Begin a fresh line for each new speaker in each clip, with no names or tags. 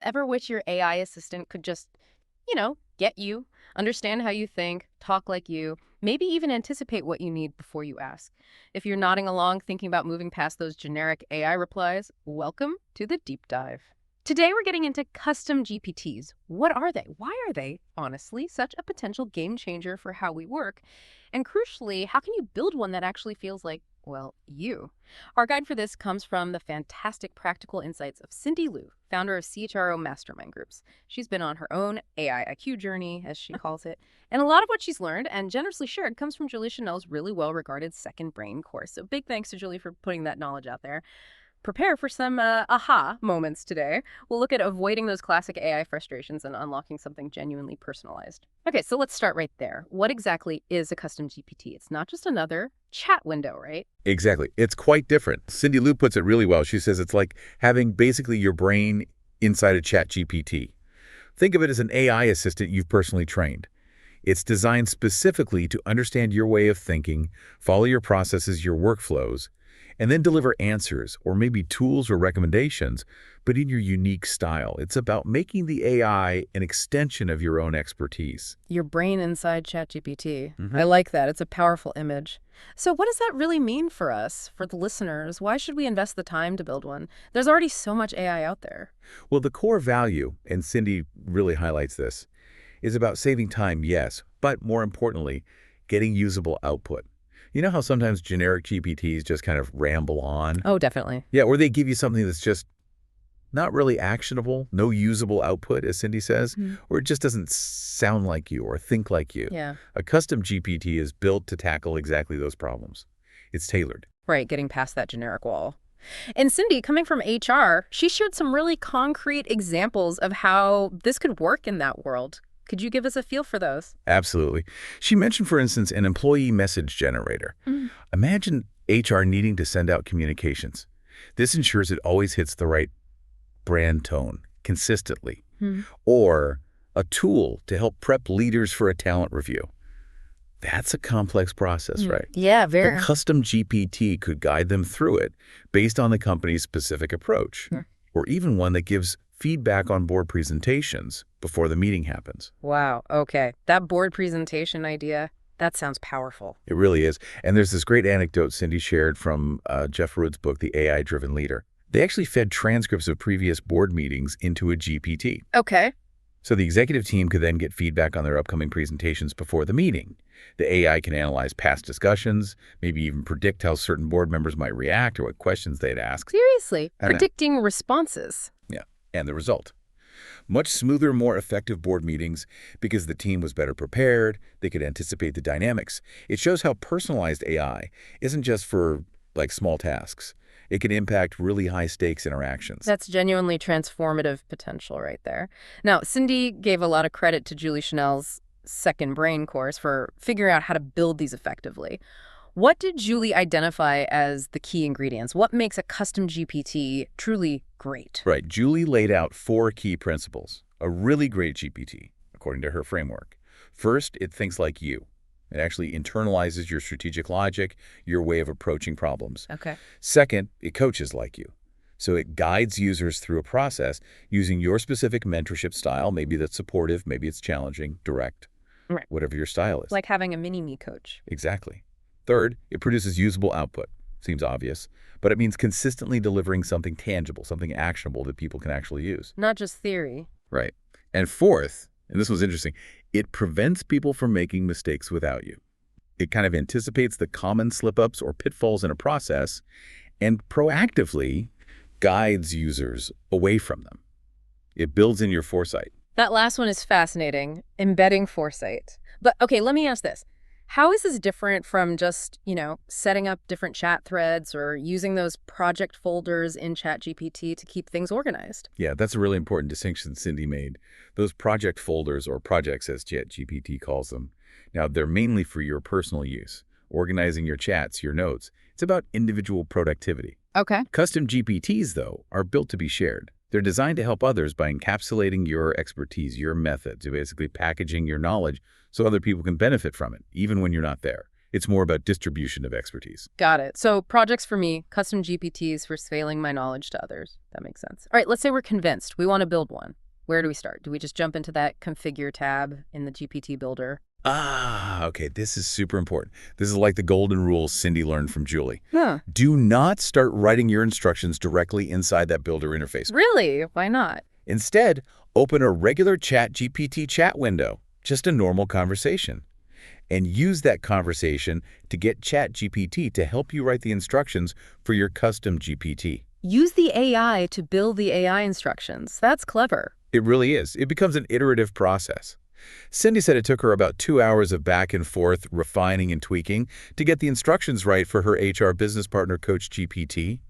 Ever wish your AI assistant could just, get you, understand how you think, talk like you, maybe even anticipate what you need before you ask? If you're nodding along thinking about moving past those generic AI replies, welcome to the deep dive. Today we're getting into custom GPTs. What are they? Why are they, honestly, such a potential game changer for how we work? And crucially, how can you build one that actually feels like, well, you? Our guide for this comes from the fantastic practical insights of Cindy Liu, founder of CHRO Mastermind Groups. She's been on her own AI IQ journey, as she calls it, and a lot of what she's learned and generously shared comes from Julie Chaninell's really well-regarded Second Brain course. So big thanks to Julie for putting that knowledge out there. Prepare for some aha moments today. We'll look at avoiding those classic AI frustrations and unlocking something genuinely personalized. Okay, so let's start right there. What exactly is a custom GPT? It's not just another chat window, right?
Exactly. It's quite different. Cindy Lou puts it really well. She says it's like having basically your brain inside a ChatGPT. Think of it as an AI assistant you've personally trained. It's designed specifically to understand your way of thinking, follow your processes, your workflows, and then deliver answers or maybe tools or recommendations, but in your unique style. It's about making the AI an extension of your own expertise.
Your brain inside ChatGPT. I like that. It's a powerful image. So what does that really mean for us, for the listeners? Why should we invest the time to build one? There's already so much AI out there.
Well, the core value, and Cindy really highlights this, is about saving time, yes, but more importantly, getting usable output. You know how sometimes generic GPTs just kind of ramble on?
Oh, definitely.
Yeah, or they give you something that's just not really actionable, no usable output, as Cindy says, or it just doesn't sound like you or think like you.
Yeah.
A custom GPT is built to tackle exactly those problems. It's tailored.
Right, getting past that generic wall. And Cindy, coming from HR, she shared some really concrete examples of how this could work in that world. Could you give us a feel for those?
Absolutely. She mentioned, for instance, an employee message generator. Imagine HR needing to send out communications. This ensures it always hits the right brand tone consistently. Or a tool to help prep leaders for a talent review. That's a complex process, right?
Yeah,
A
very.
custom GPT could guide them through it based on the company's specific approach, or even one that gives feedback on board presentations before the meeting happens.
Wow, okay. That board presentation idea, that sounds powerful.
It really is. And there's this great anecdote Cindy shared from Jeff Root's book, The AI-Driven Leader. They actually fed transcripts of previous board meetings into a GPT.
Okay.
So the executive team could then get feedback on their upcoming presentations before the meeting. The AI can analyze past discussions, maybe even predict how certain board members might react or what questions they'd ask.
Seriously,
I know.
predicting responses.
Yeah, and the result. Much smoother, more effective board meetings because the team was better prepared, they could anticipate the dynamics. It shows how personalized AI isn't just for, like, small tasks. It can impact really high-stakes interactions.
That's genuinely transformative potential right there. Now, Cindy gave a lot of credit to Julie Chaninell's Second Brain course for figuring out how to build these effectively. What did Julie identify as the key ingredients? What makes a custom GPT truly great?
Right. Julie laid out 4 key principles. A really great GPT, according to her framework. First, it thinks like you. It actually internalizes your strategic logic, your way of approaching problems.
Okay.
Second, it coaches like you. So it guides users through a process using your specific mentorship style. Maybe that's supportive, maybe it's challenging, direct,
Right.
whatever your style is.
Like having a mini-me coach.
Exactly. Third, it produces usable output. Seems obvious, but it means consistently delivering something tangible, something actionable that people can actually use.
Not just theory.
Right. And fourth, and this was interesting, it prevents people from making mistakes without you. It kind of anticipates the common slip-ups or pitfalls in a process and proactively guides users away from them. It builds in your foresight.
That last one is fascinating, embedding foresight. But okay, let me ask this. How is this different from just, setting up different chat threads or using those project folders in ChatGPT to keep things organized?
Yeah, that's a really important distinction Cindy made. Those project folders, or projects as ChatGPT calls them, now they're mainly for your personal use, organizing your chats, your notes. It's about individual productivity.
Okay.
Custom GPTs, though, are built to be shared. They're designed to help others by encapsulating your expertise, your methods, basically packaging your knowledge so other people can benefit from it, even when you're not there. It's more about distribution of expertise.
Got it. So projects for me, custom GPTs for scaling my knowledge to others. That makes sense. All right, let's say we're convinced. We want to build one. Where do we start? Do we just jump into that configure tab in the GPT builder?
Okay, this is super important. This is like the golden rules Cindy learned from Julie.
Huh.
Do not start writing your instructions directly inside that builder interface.
Really? Why not?
Instead, open a regular ChatGPT chat window, just a normal conversation, and use that conversation to get ChatGPT to help you write the instructions for your custom GPT.
Use the AI to build the AI instructions. That's clever.
It really is. It becomes an iterative process. Cindy said it took her about 2 hours of back and forth refining and tweaking to get the instructions right for her HR business partner coach GPT.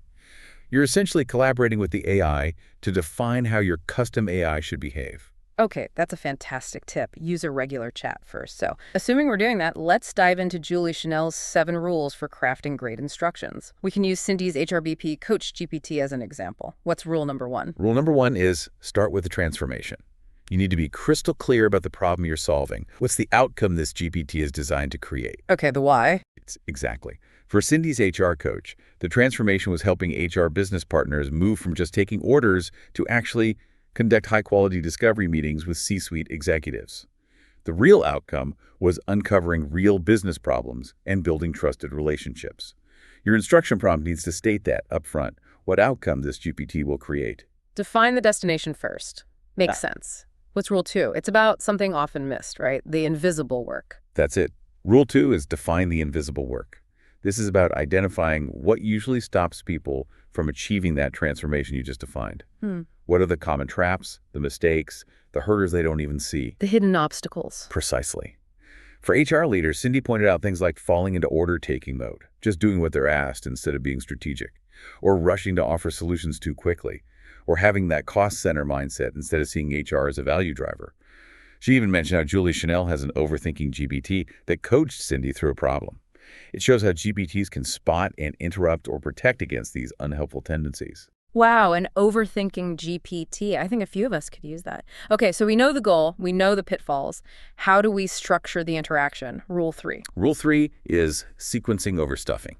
You're essentially collaborating with the AI to define how your custom AI should behave.
Okay, that's a fantastic tip. Use a regular chat first. So, assuming we're doing that, let's dive into Julie Chaninell's 7 rules for crafting great instructions. We can use Cindy's HRBP Coach GPT as an example. What's rule number 1?
Rule number 1 is start with the transformation. You need to be crystal clear about the problem you're solving. What's the outcome this GPT is designed to create?
Okay, the why?
Exactly. For Cindy's HR coach, the transformation was helping HR business partners move from just taking orders to actually conduct high-quality discovery meetings with C-suite executives. The real outcome was uncovering real business problems and building trusted relationships. Your instruction prompt needs to state that upfront, what outcome this GPT will create.
Define the destination first. Makes sense. What's rule 2? It's about something often missed, right? The invisible work.
That's it. Rule 2 is define the invisible work. This is about identifying what usually stops people from achieving that transformation you just defined. What are the common traps, the mistakes, the hurdles they don't even see?
The hidden obstacles.
Precisely. For HR leaders, Cindy pointed out things like falling into order-taking mode, just doing what they're asked instead of being strategic, or rushing to offer solutions too quickly, or having that cost center mindset instead of seeing HR as a value driver. She even mentioned how Julie Chaninell has an overthinking GPT that coached Cindy through a problem. It shows how GPTs can spot and interrupt or protect against these unhelpful tendencies.
Wow, an overthinking GPT. I think a few of us could use that. Okay, so we know the goal, we know the pitfalls. How do we structure the interaction? Rule 3.
Rule 3 is sequencing over stuffing.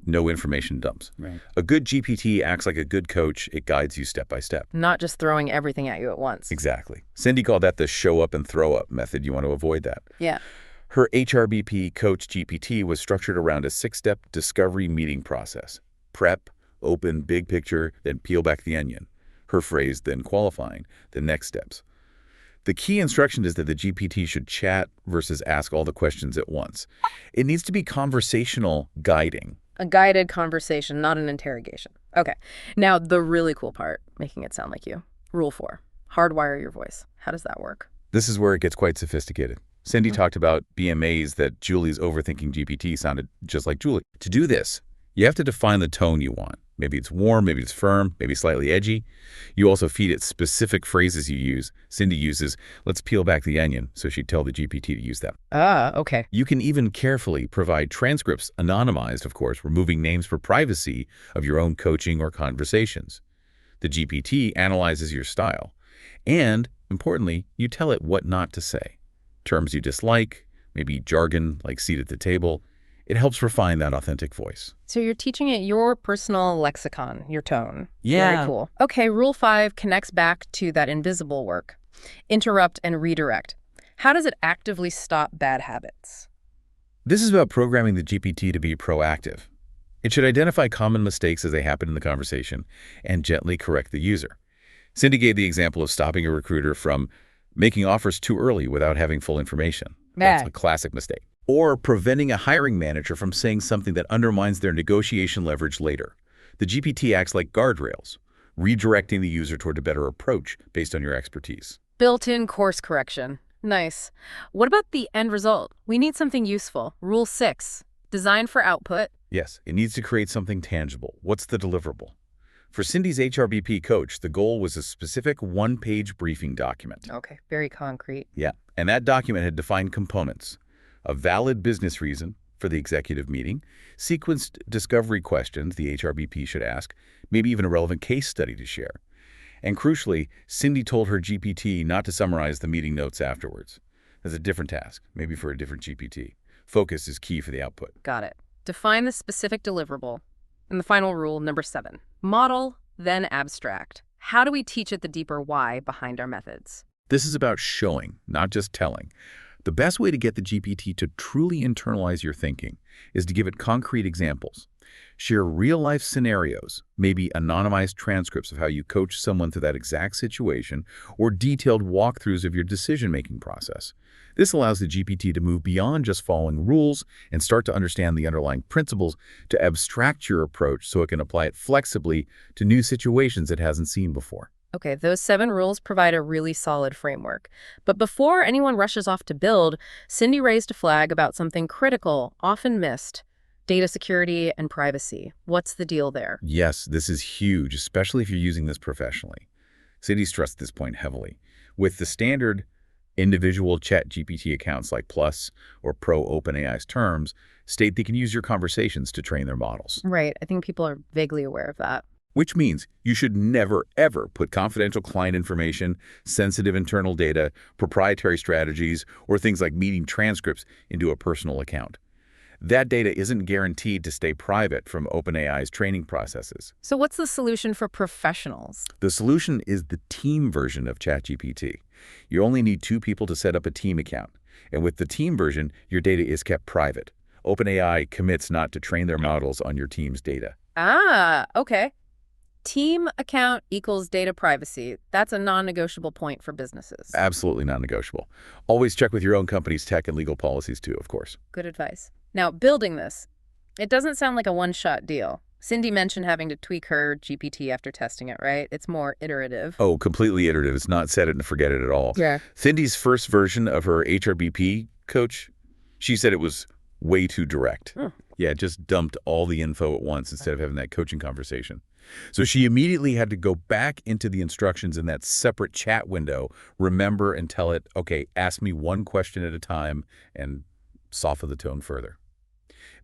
No information dumps.
Right.
A good GPT acts like a good coach. It guides you step by step.
Not just throwing everything at you at once.
Exactly. Cindy called that the show up and throw up method. You want to avoid that.
Yeah.
Her HRBP Coach GPT was structured around a 6-step discovery meeting process. Prep, open, big picture, then peel back the onion. Her phrase, then qualifying, the next steps. The key instruction is that the GPT should chat versus ask all the questions at once. It needs to be conversational guiding.
A guided conversation, not an interrogation. Okay. Now, the really cool part, making it sound like you. Rule 4. Hardwire your voice. How does that work?
This is where it gets quite sophisticated. Cindy talked about being amazed that Julie's overthinking GPT sounded just like Julie. To do this, you have to define the tone you want. Maybe it's warm, maybe it's firm, maybe slightly edgy. You also feed it specific phrases you use. Cindy uses, let's peel back the onion, so she'd tell the GPT to use them.
Okay.
You can even carefully provide transcripts, anonymized, of course, removing names for privacy of your own coaching or conversations. The GPT analyzes your style. And, importantly, you tell it what not to say. Terms you dislike, maybe jargon like seat at the table. It helps refine that authentic voice.
So you're teaching it your personal lexicon, your tone.
Yeah.
Very cool. Okay, rule 5 connects back to that invisible work. Interrupt and redirect. How does it actively stop bad habits?
This is about programming the GPT to be proactive. It should identify common mistakes as they happen in the conversation and gently correct the user. Cindy gave the example of stopping a recruiter from making offers too early without having full information. That's a classic mistake. Or preventing a hiring manager from saying something that undermines their negotiation leverage later. The GPT acts like guardrails, redirecting the user toward a better approach based on your expertise.
Built-in course correction. Nice. What about the end result? We need something useful. Rule 6. Design for output.
Yes, it needs to create something tangible. What's the deliverable? For Cindy's HRBP coach, the goal was a specific 1-page briefing document.
Okay, very concrete.
Yeah, and that document had defined components. A valid business reason for the executive meeting, sequenced discovery questions the HRBP should ask, maybe even a relevant case study to share. And crucially, Cindy told her GPT not to summarize the meeting notes afterwards. That's a different task, maybe for a different GPT. Focus is key for the output.
Got it. Define the specific deliverable. And the final rule, number 7. Model, then abstract. How do we teach it the deeper why behind our methods?
This is about showing, not just telling. The best way to get the GPT to truly internalize your thinking is to give it concrete examples. Share real-life scenarios, maybe anonymized transcripts of how you coach someone through that exact situation, or detailed walkthroughs of your decision-making process. This allows the GPT to move beyond just following rules and start to understand the underlying principles, to abstract your approach so it can apply it flexibly to new situations it hasn't seen before.
Okay, those 7 rules provide a really solid framework. But before anyone rushes off to build, Cindy raised a flag about something critical, often missed: data security and privacy. What's the deal there?
Yes, this is huge, especially if you're using this professionally. Cindy stressed this point heavily. With the standard individual ChatGPT accounts like Plus or Pro OpenAI's terms state they can use your conversations to train their models.
Right, I think people are vaguely aware of that.
Which means you should never, ever put confidential client information, sensitive internal data, proprietary strategies, or things like meeting transcripts into a personal account. That data isn't guaranteed to stay private from OpenAI's training processes.
So what's the solution for professionals?
The solution is the team version of ChatGPT. You only need 2 people to set up a team account. And with the team version, your data is kept private. OpenAI commits not to train their models on your team's data.
Ah, okay. Team account equals data privacy. That's a non-negotiable point for businesses.
Absolutely non-negotiable. Always check with your own company's tech and legal policies too, of course.
Good advice. Now, building this, it doesn't sound like a one-shot deal. Cindy mentioned having to tweak her GPT after testing it, right? It's more iterative.
Oh, completely iterative. It's not set it and forget it at all.
Yeah.
Cindy's first version of her HRBP coach, she said it was way too direct. Yeah, it just dumped all the info at once instead of having that coaching conversation. So she immediately had to go back into the instructions in that separate chat window, remember and tell it, okay, ask me one question at a time, and soften the tone further.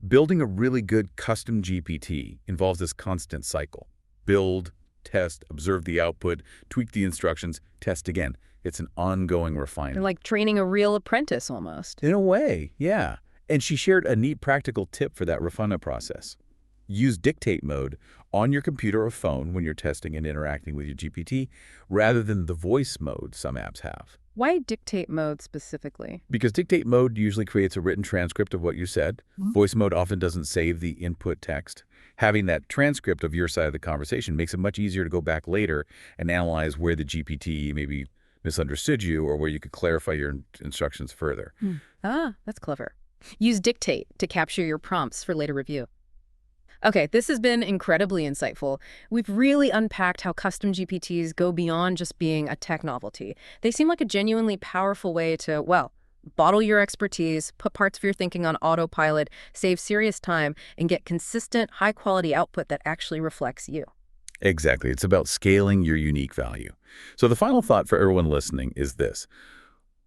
Building a really good custom GPT involves this constant cycle. Build, test, observe the output, tweak the instructions, test again. It's an ongoing refinement.
Like training a real apprentice almost.
In a way, yeah. And she shared a neat practical tip for that refinement process. Use dictate mode on your computer or phone when you're testing and interacting with your GPT, rather than the voice mode some apps have.
Why dictate mode specifically?
Because dictate mode usually creates a written transcript of what you said. Voice mode often doesn't save the input text. Having that transcript of your side of the conversation makes it much easier to go back later and analyze where the GPT maybe misunderstood you or where you could clarify your instructions further.
Ah, that's clever. Use dictate to capture your prompts for later review. Okay, this has been incredibly insightful. We've really unpacked how custom GPTs go beyond just being a tech novelty. They seem like a genuinely powerful way to, well, bottle your expertise, put parts of your thinking on autopilot, save serious time, and get consistent, high-quality output that actually reflects you.
Exactly. It's about scaling your unique value. So the final thought for everyone listening is this.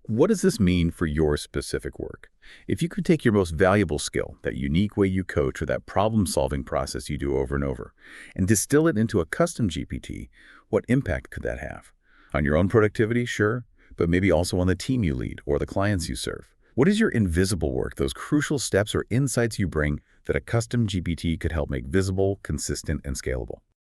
What does this mean for your specific work? If you could take your most valuable skill, that unique way you coach or that problem-solving process you do over and over, and distill it into a custom GPT, what impact could that have? On your own productivity, sure, but maybe also on the team you lead or the clients you serve. What is your invisible work, those crucial steps or insights you bring that a custom GPT could help make visible, consistent, and scalable?